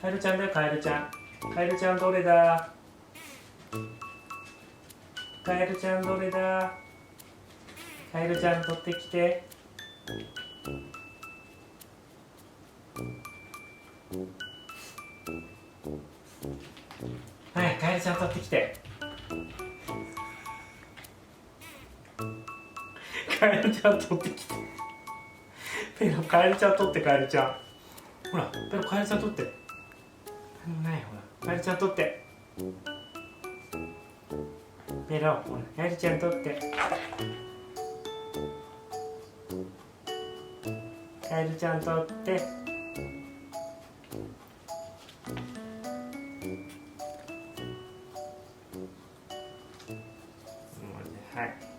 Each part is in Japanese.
カエルちゃんだよ、カエルちゃん。カエルちゃんどれだ？カエルちゃんどれだ？カエルちゃん取ってきて。はい、カエルちゃん取ってきて。カエルちゃん取ってきて。ペロ、カエルちゃん取って、カエルちゃん。ほら、ペロ、カエルちゃん取って。ない、ほら、カエルちゃん取って。ペロ、ほら、カエルちゃん取って。カエルちゃん取って。はい、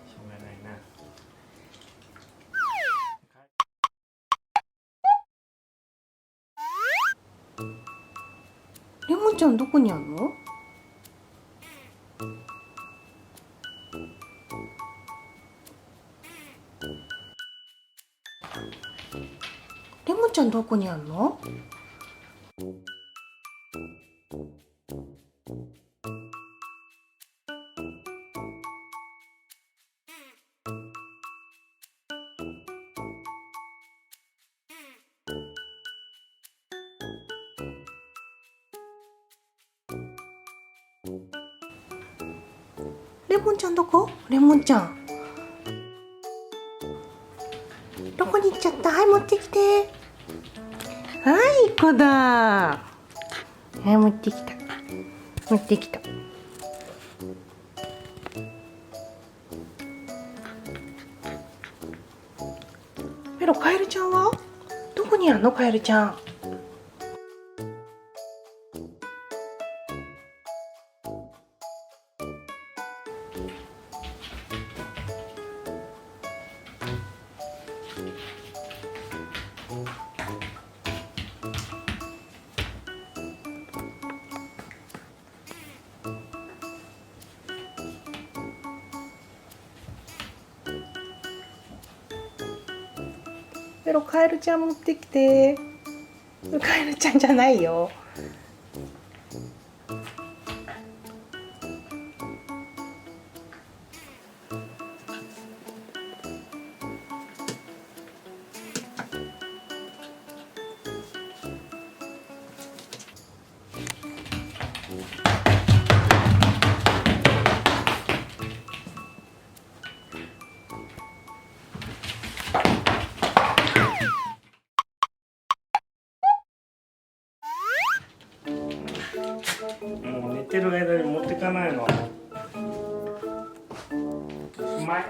しょうがないな。レモンちゃんどこにあるの？レモンちゃんどこにあるの？レモンちゃんどこ？レモンちゃんどこに行っちゃった？はい、持ってきて。はい、子だ。はい、持ってきた。持ってきた。ペロ、カエルちゃんはどこにあるの？カエルちゃん。ペロ、カエルちゃん持ってきて。カエルちゃんじゃないよ。もう寝てる間に持ってかないの。うまい。